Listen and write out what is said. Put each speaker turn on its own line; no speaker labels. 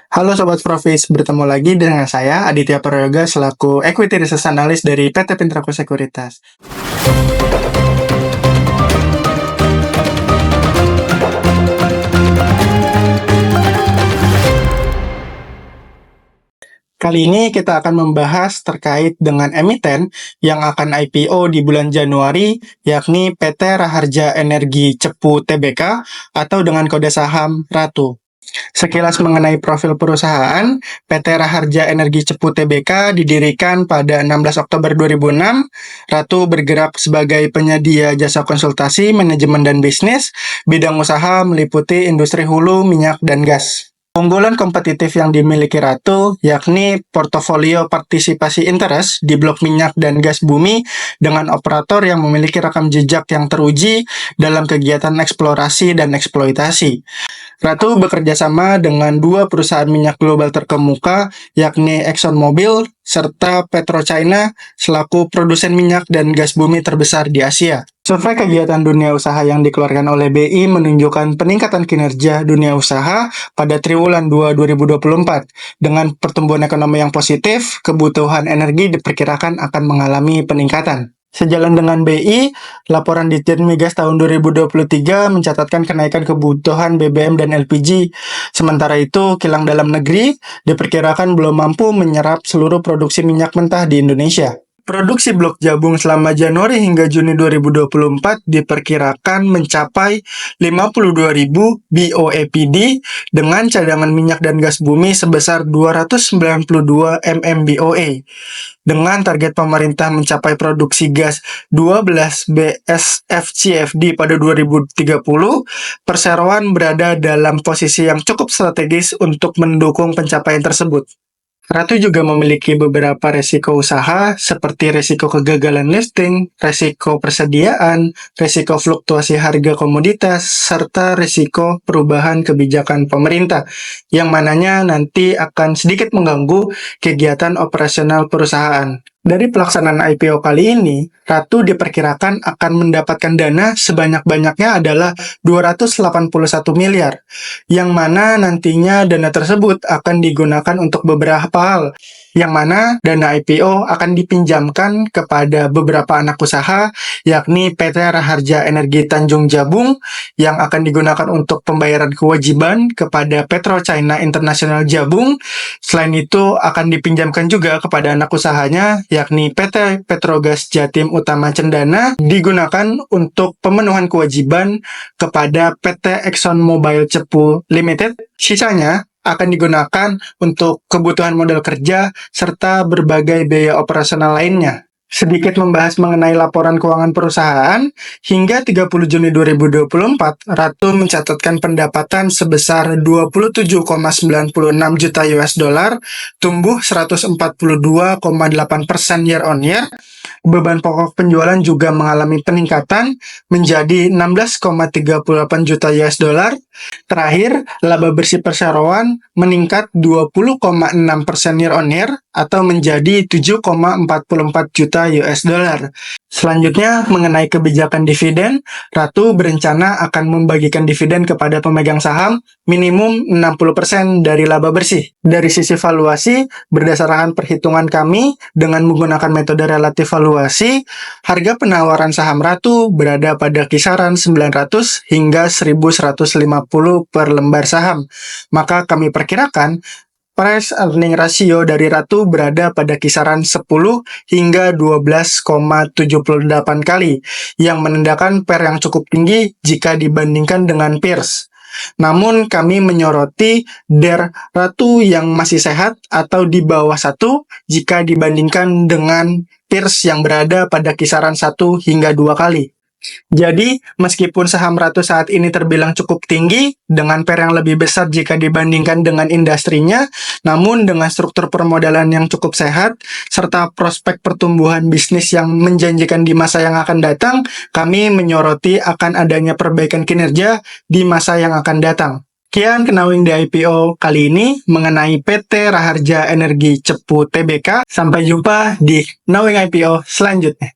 Halo Sobat Profis, bertemu lagi dengan saya Aditya Prayoga selaku Equity Research Analyst dari PT Pintraku Sekuritas. Kali ini kita akan membahas terkait dengan emiten yang akan IPO di bulan Januari, yakni PT Raharja Energi Cepu Tbk atau dengan kode saham RATU. Sekilas mengenai profil perusahaan, PT Raharja Energi Cepu Tbk didirikan pada 16 Oktober 2006. Ratu bergerak sebagai penyedia jasa konsultasi, manajemen, dan bisnis. Bidang usaha meliputi industri hulu, minyak, dan gas. Keunggulan kompetitif yang dimiliki Ratu yakni portofolio partisipasi interest di blok minyak dan gas bumi dengan operator yang memiliki rekam jejak yang teruji dalam kegiatan eksplorasi dan eksploitasi. Ratu bekerja sama dengan dua perusahaan minyak global terkemuka, yakni ExxonMobil serta PetroChina selaku produsen minyak dan gas bumi terbesar di Asia. Survei kegiatan dunia usaha yang dikeluarkan oleh BI menunjukkan peningkatan kinerja dunia usaha pada triwulan 2 2024. Dengan pertumbuhan ekonomi yang positif, kebutuhan energi diperkirakan akan mengalami peningkatan. Sejalan dengan BI, laporan Ditjen Migas tahun 2023 mencatatkan kenaikan kebutuhan BBM dan LPG. Sementara itu, kilang dalam negeri diperkirakan belum mampu menyerap seluruh produksi minyak mentah di Indonesia. Produksi blok jabung selama Januari hingga Juni 2024 diperkirakan mencapai 52.000 BOEPD dengan cadangan minyak dan gas bumi sebesar 292 MMBOE. Dengan target pemerintah mencapai produksi gas 12 BSFCFD pada 2030, perseroan berada dalam posisi yang cukup strategis untuk mendukung pencapaian tersebut. Ratu juga memiliki beberapa resiko usaha seperti resiko kegagalan listing, resiko persediaan, resiko fluktuasi harga komoditas, serta resiko perubahan kebijakan pemerintah, yang mananya nanti akan sedikit mengganggu kegiatan operasional perusahaan. Dari pelaksanaan IPO kali ini, Ratu diperkirakan akan mendapatkan dana sebanyak-banyaknya adalah 281 miliar, yang mana nantinya dana tersebut akan digunakan untuk beberapa hal, yang mana dana IPO akan dipinjamkan kepada beberapa anak usaha, yakni PT Raharja Energi Tanjung Jabung, yang akan digunakan untuk pembayaran kewajiban kepada PetroChina International Jabung. Selain itu, akan dipinjamkan juga kepada anak usahanya, yakni PT Petrogas Jatim Utama Cendana, digunakan untuk pemenuhan kewajiban kepada PT ExxonMobil Cepu Limited. Sisanya akan digunakan untuk kebutuhan modal kerja serta berbagai biaya operasional lainnya. Sedikit membahas mengenai laporan keuangan perusahaan, hingga 30 Juni 2024, Ratu mencatatkan pendapatan sebesar 27,96 juta US dollar, tumbuh 142,8% year on year. Beban pokok penjualan juga mengalami peningkatan menjadi 16,38 juta US dollar. Terakhir, laba bersih perseroan meningkat 20,6% year on year atau menjadi 7,44 juta US dollar. Selanjutnya, mengenai kebijakan dividen, Ratu berencana akan membagikan dividen kepada pemegang saham minimum 60% dari laba bersih. Dari sisi valuasi, berdasarkan perhitungan kami dengan menggunakan metode relatif valuasi, harga penawaran saham Ratu berada pada kisaran 900 hingga 1150 per lembar saham. Maka kami perkirakan price earning ratio dari Ratu berada pada kisaran 10 hingga 12,78 kali, yang menandakan PER yang cukup tinggi jika dibandingkan dengan peers. Namun kami menyoroti DER Ratu yang masih sehat atau di bawah 1 jika dibandingkan dengan peers yang berada pada kisaran 1 hingga 2 kali. Jadi, meskipun saham Ratu saat ini terbilang cukup tinggi, dengan PER yang lebih besar jika dibandingkan dengan industrinya, namun dengan struktur permodalan yang cukup sehat, serta prospek pertumbuhan bisnis yang menjanjikan di masa yang akan datang, kami menyoroti akan adanya perbaikan kinerja di masa yang akan datang. Sekian Knowing the IPO kali ini mengenai PT Raharja Energi Cepu Tbk. Sampai jumpa di Knowing IPO selanjutnya.